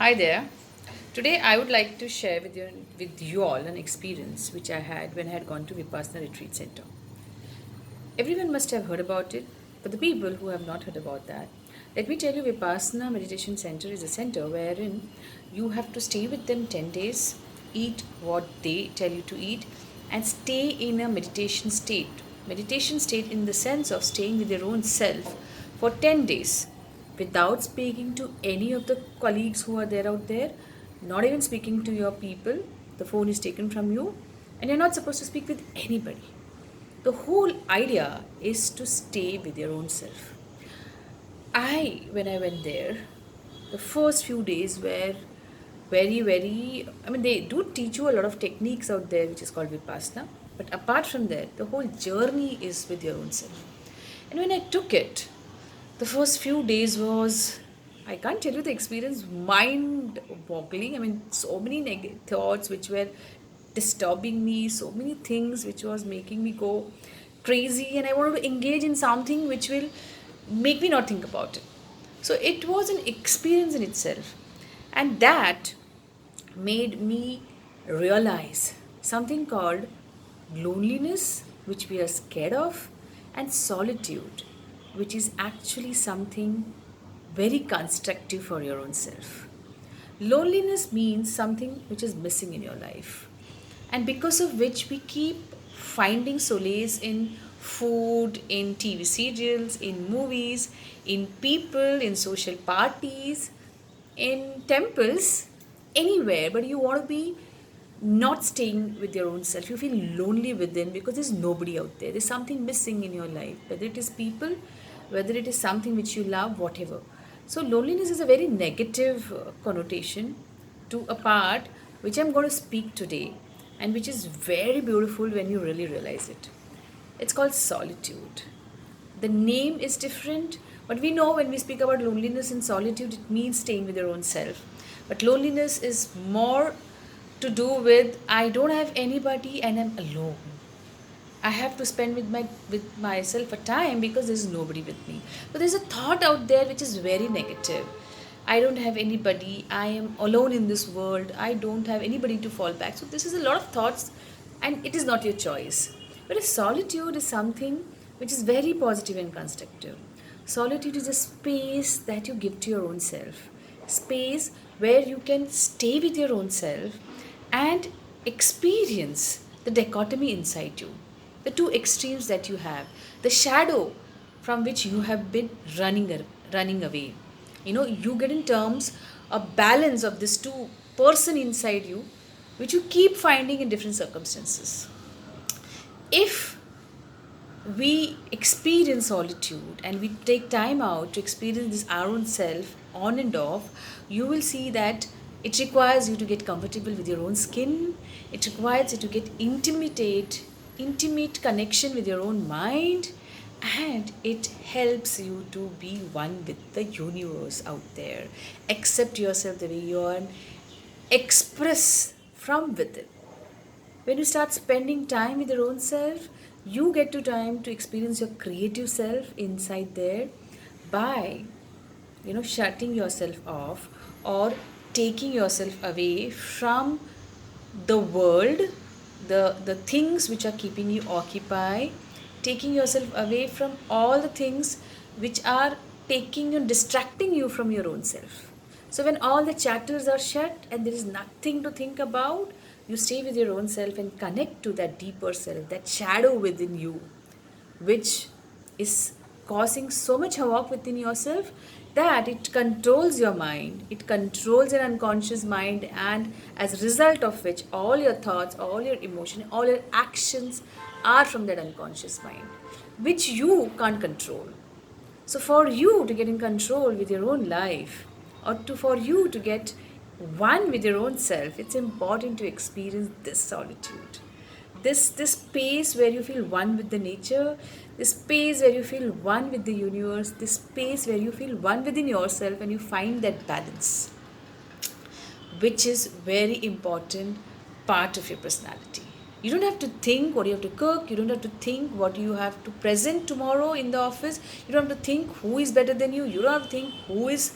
Hi there. Today I would like to share with you all an experience which I had when I had gone to Vipassana Retreat Center. Everyone must have heard about it, but the people who have not heard about that, let me tell you, Vipassana Meditation Center is a center wherein you have to stay with them 10 days, eat what they tell you to eat, and stay in a meditation state. Meditation state in the sense of staying with your own self for 10 days without speaking to any of the colleagues who are there out there, not even speaking to your people. The phone is taken from you, and you're not supposed to speak with anybody. The whole idea is to stay with your own self. When I went there, the first few days were they do teach you a lot of techniques out there, which is called Vipassana. But apart from that, the whole journey is with your own self. And when I took it, the first few days was, I can't tell you the experience, mind boggling. I mean, so many negative thoughts which were disturbing me, so many things which was making me go crazy, and I wanted to engage in something which will make me not think about it. So it was an experience in itself, and that made me realize something called loneliness, which we are scared of, and solitude, which is actually something very constructive for your own self. Loneliness means something which is missing in your life, and because of which we keep finding solace in food, in TV serials, in movies, in people, in social parties, in temples, anywhere, but you want to be not staying with your own self. You feel lonely within because there's nobody out there. There's something missing in your life, whether it is people, whether it is something which you love, whatever. So, loneliness is a very negative connotation to a part which I'm going to speak today, and which is very beautiful when you really realize it. It's called solitude. The name is different, but we know when we speak about loneliness and solitude, it means staying with your own self. But loneliness is more to do with I don't have anybody and I'm alone. I have to spend with myself a time because there's nobody with me. So there's a thought out there which is very negative. I don't have anybody. I am alone in this world. I don't have anybody to fall back. So this is a lot of thoughts, and it is not your choice. Whereas solitude is something which is very positive and constructive. Solitude is a space that you give to your own self. Space where you can stay with your own self and experience the dichotomy inside you, the two extremes that you have, the shadow from which you have been running away. You get in terms a balance of this two person inside you, which you keep finding in different circumstances. If we experience solitude and we take time out to experience this our own self on and off, you will see that it requires you to get comfortable with your own skin. It requires you to get intimate connection with your own mind, and it helps you to be one with the universe out there. Accept yourself the way you are and express from within. When you start spending time with your own self, you get to time to experience your creative self inside there by shutting yourself off or taking yourself away from the world, the things which are keeping you occupied, taking yourself away from all the things which are taking and distracting you from your own self. So when all the chapters are shut and there is nothing to think about, you stay with your own self and connect to that deeper self, that shadow within you, which is causing so much havoc within yourself that it controls your mind, it controls your unconscious mind, and as a result of which all your thoughts, all your emotion, all your actions are from that unconscious mind, which you can't control. So for you to get in control with your own life, or for you to get one with your own self, it's important to experience this solitude. This space where you feel one with the nature, this space where you feel one with the universe, this space where you feel one within yourself and you find that balance, which is very important part of your personality. You don't have to think what you have to cook, you don't have to think what you have to present tomorrow in the office, you don't have to think who is better than you don't have to think who is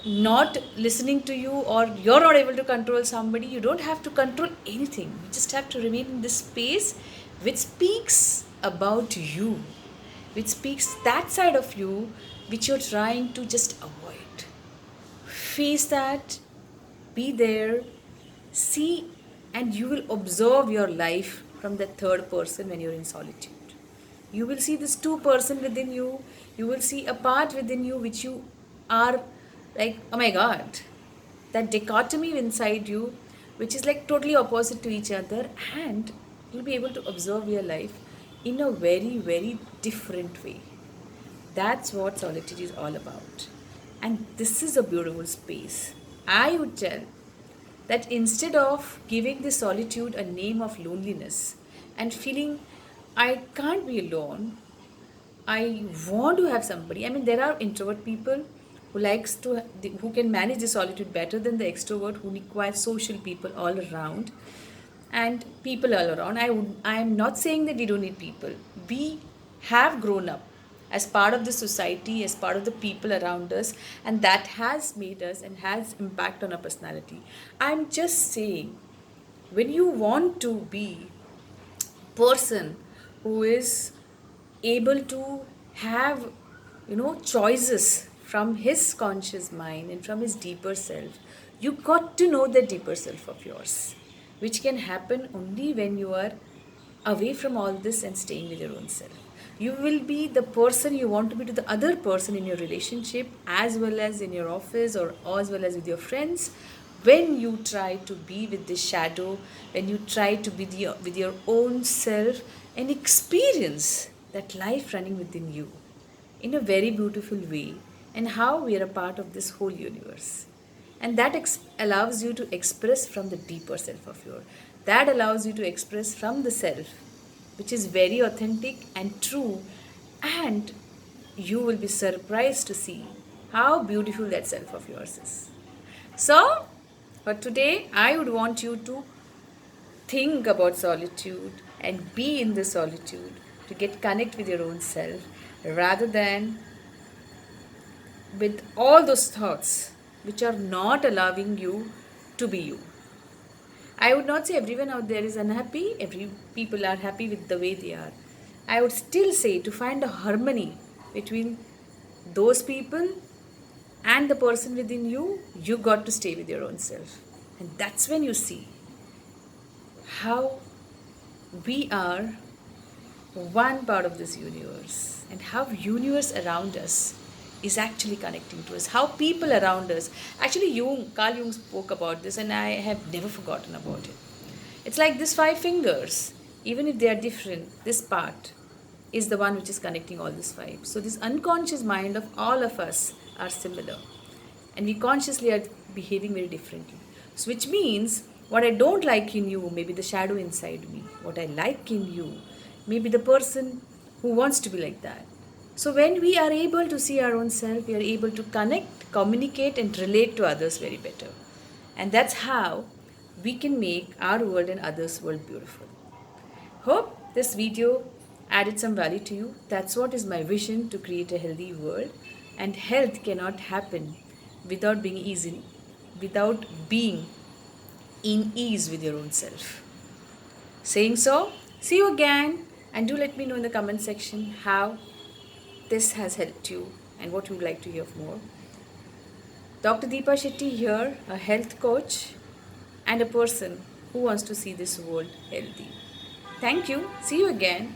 not listening to you, or you're not able to control somebody, you don't have to control anything. You just have to remain in this space which speaks about you, which speaks that side of you which you're trying to just avoid. Face that, be there, see, and you will observe your life from the third person when you're in solitude. You will see this two person within you, you will see a part within you which you are like, oh my god, that dichotomy inside you, which is like totally opposite to each other, and you'll be able to observe your life in a very, very different way. That's what solitude is all about. And this is a beautiful space. I would tell that instead of giving the solitude a name of loneliness and feeling I can't be alone, I want to have somebody. I mean, there are introvert people who can manage the solitude better than the extrovert who require social people all around and people all around. I am not saying that we don't need people. We have grown up as part of the society, as part of the people around us, and that has made us and has impact on our personality. I'm just saying, when you want to be person who is able to have, choices from his conscious mind and from his deeper self, you got to know the deeper self of yours, which can happen only when you are away from all this and staying with your own self. You will be the person you want to be to the other person in your relationship, as well as in your office, or as well as with your friends. When you try to be with this shadow, when you try to be with your own self and experience that life running within you in a very beautiful way, and how we are a part of this whole universe. And that allows you to express from the deeper self of your, that allows you to express from the self which is very authentic and true, and you will be surprised to see how beautiful that self of yours is. So, for today, I would want you to think about solitude and be in the solitude to get connect with your own self, rather than with all those thoughts which are not allowing you to be you. I would not say everyone out there is unhappy, every people are happy with the way they are. I would still say to find a harmony between those people and the person within you, you got to stay with your own self. And that's when you see how we are one part of this universe, and how universe around us is actually connecting to us, how people around us, actually Carl Jung spoke about this, and I have never forgotten about it. It's like these five fingers, even if they are different, this part is the one which is connecting all these five. So this unconscious mind of all of us are similar, and we consciously are behaving very differently. So which means what I don't like in you may be the shadow inside me, what I like in you maybe the person who wants to be like that. So when we are able to see our own self, we are able to connect, communicate, and relate to others very better. And that's how we can make our world and others' world beautiful. Hope this video added some value to you. That's what is my vision, to create a healthy world. And health cannot happen without being easy, without being in ease with your own self. Saying so, see you again, and do let me know in the comment section how this has helped you and what you would like to hear more. Dr. Deepa Shetty here, a health coach and a person who wants to see this world healthy. Thank you. See you again.